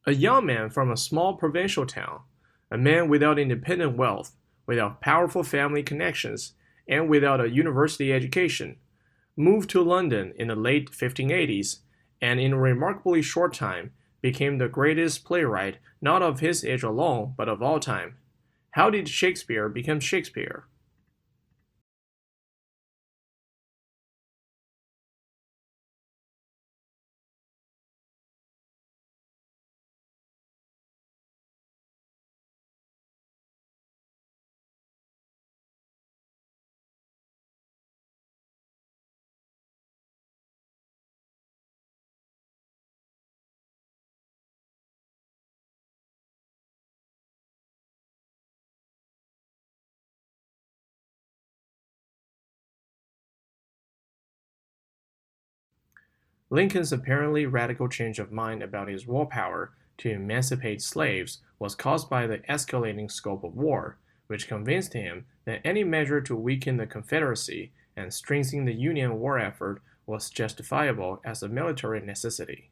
A young man from a small provincial town, a man without independent wealth, without powerful family connections, and without a university education, moved to London in the late 1580s, and in a remarkably short time became the greatest playwright not of his age alone, but of all time. How did Shakespeare become Shakespeare? Lincoln's apparently radical change of mind about his willpower to emancipate slaves was caused by the escalating scope of war, which convinced him that any measure to weaken the Confederacy and strengthen the Union war effort was justifiable as a military necessity.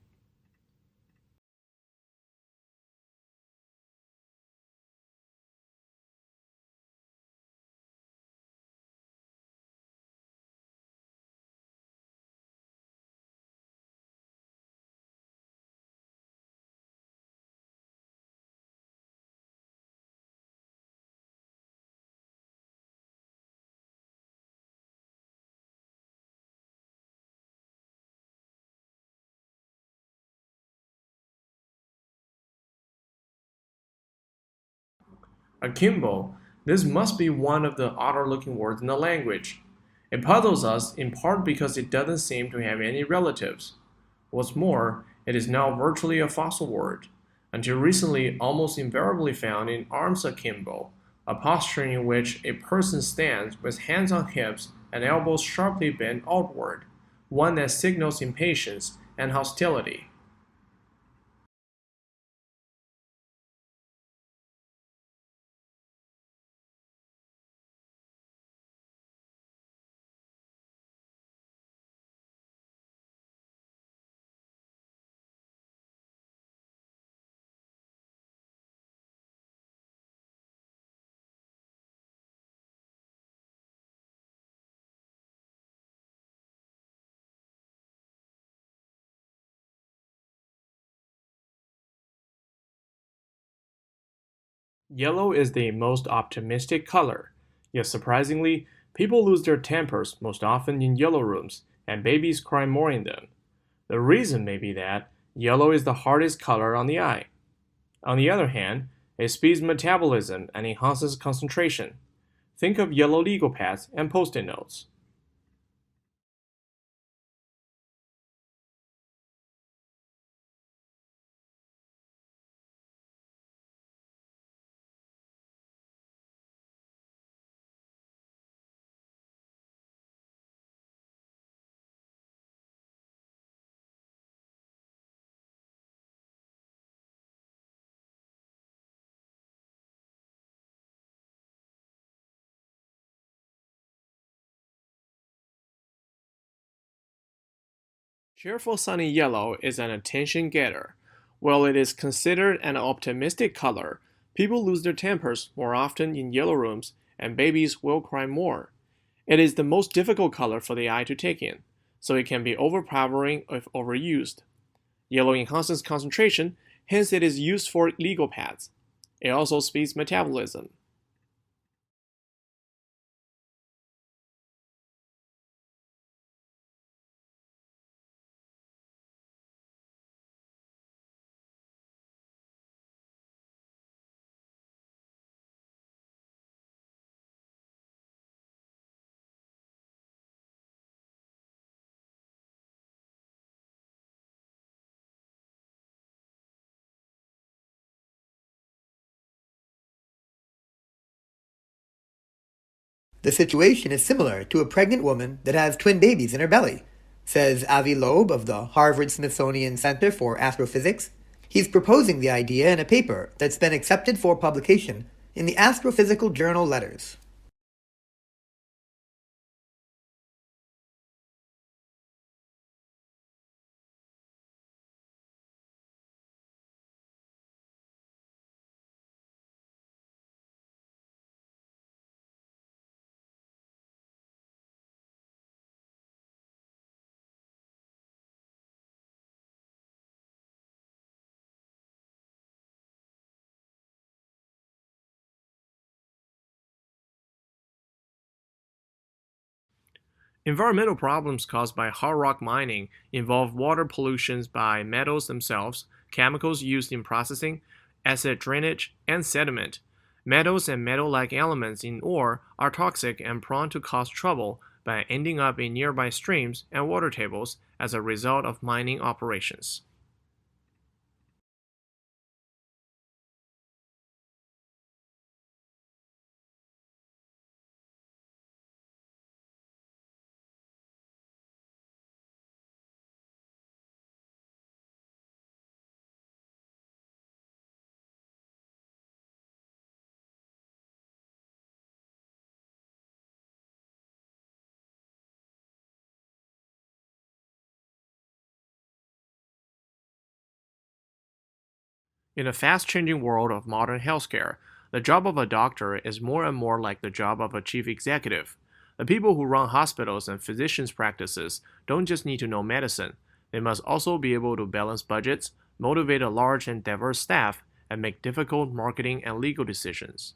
Akimbo, this must be one of the odder looking words in the language. It puzzles us in part because it doesn't seem to have any relatives. What's more, it is now virtually a fossil word, until recently almost invariably found in arms akimbo, a posture in which a person stands with hands on hips and elbows sharply bent outward, one that signals impatience and hostility. Yellow is the most optimistic color, yet surprisingly, people lose their tempers most often in yellow rooms, and babies cry more in them. The reason may be that yellow is the hardest color on the eye. On the other hand, it speeds metabolism and enhances concentration. Think of yellow legal pads and post-it notes. Cheerful sunny yellow is an attention getter. While it is considered an optimistic color, people lose their tempers more often in yellow rooms, and babies will cry more. It is the most difficult color for the eye to take in, so it can be overpowering if overused. Yellow enhances concentration, hence it is used for legal pads. It also speeds metabolism. The situation is similar to a pregnant woman that has twin babies in her belly, says Avi Loeb of the Harvard Smithsonian Center for Astrophysics. He's proposing the idea in a paper that's been accepted for publication in the Astrophysical Journal Letters. Environmental problems caused by hard rock mining involve water pollutions by metals themselves, chemicals used in processing, acid drainage, and sediment. Metals and metal-like elements in ore are toxic and prone to cause trouble by ending up in nearby streams and water tables as a result of mining operations. In a fast changing world of modern healthcare, the job of a doctor is more and more like the job of a chief executive. The people who run hospitals and physicians' practices don't just need to know medicine, they must also be able to balance budgets, motivate a large and diverse staff, and make difficult marketing and legal decisions.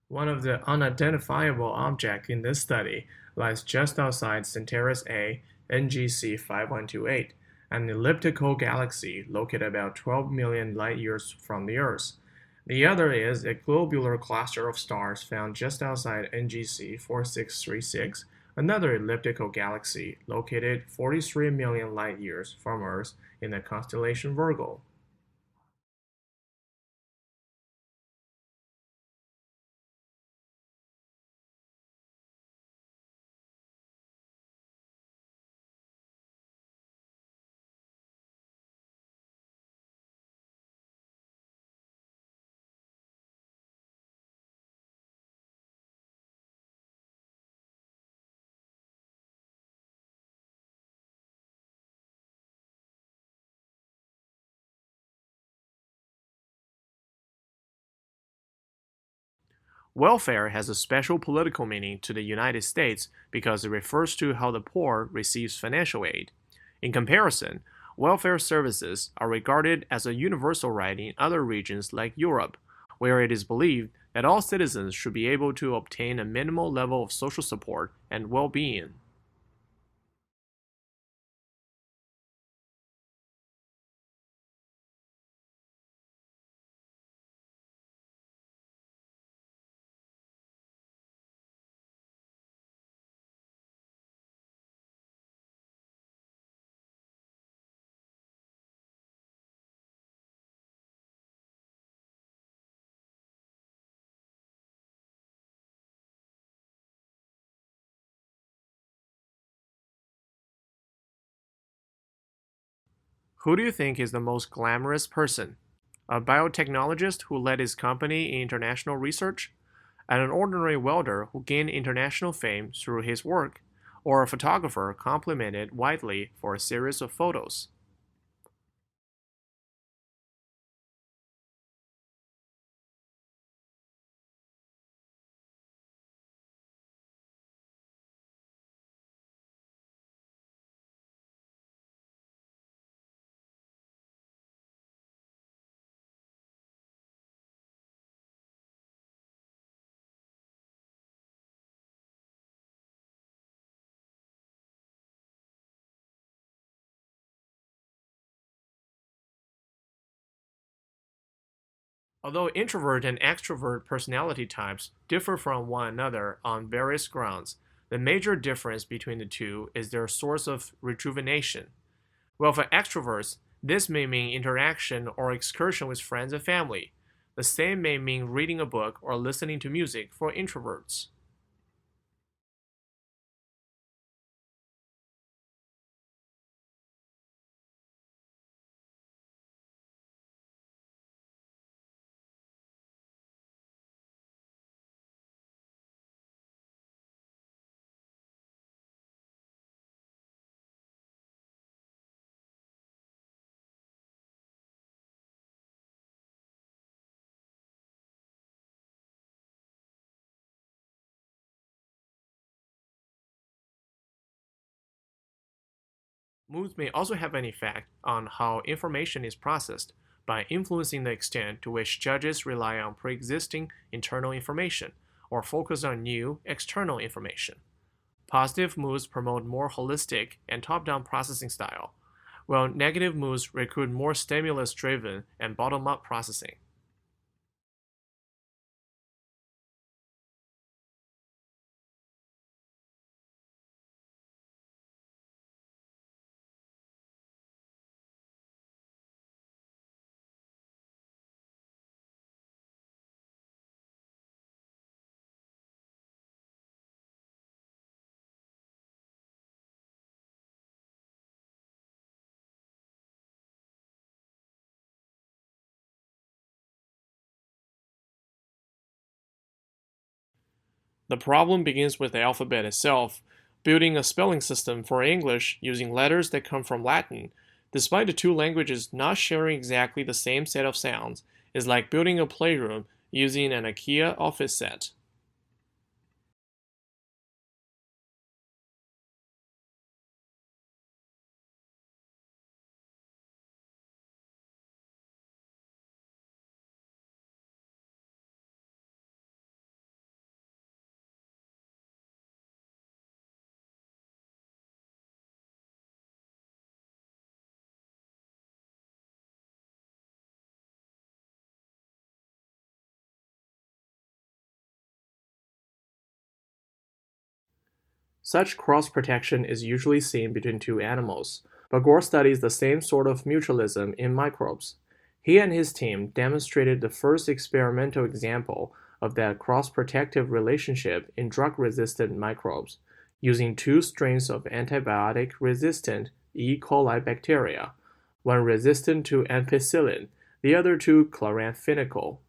One of the unidentifiable objects in this study lies just outside Centaurus A, NGC 5128, an elliptical galaxy located about 12 million light years from the Earth. The other is a globular cluster of stars found just outside NGC 4636, another elliptical galaxy located 43 million light years from Earth in the constellation Virgo. Welfare has a special political meaning to the United States because it refers to how the poor receives financial aid. In comparison, welfare services are regarded as a universal right in other regions like Europe, where it is believed that all citizens should be able to obtain a minimal level of social support and well-being. Who do you think is the most glamorous person? A biotechnologist who led his company in international research? And an ordinary welder who gained international fame through his work, or a photographer complimented widely for a series of photos? Although introvert and extrovert personality types differ from one another on various grounds, the major difference between the two is their source of rejuvenation. Well, for extroverts, this may mean interaction or excursion with friends and family. The same may mean reading a book or listening to music for introverts. Moods may also have an effect on how information is processed by influencing the extent to which judges rely on pre-existing internal information or focus on new external information. Positive moods promote more holistic and top-down processing style, while negative moods recruit more stimulus-driven and bottom-up processing. The problem begins with the alphabet itself. Building a spelling system for English using letters that come from Latin, despite the two languages not sharing exactly the same set of sounds, is like building a playroom using an IKEA office set. Such cross-protection is usually seen between two animals, but Gore studies the same sort of mutualism in microbes. He and his team demonstrated the first experimental example of that cross-protective relationship in drug-resistant microbes, using two strains of antibiotic-resistant E. coli bacteria, one resistant to ampicillin, the other to chloramphenicol.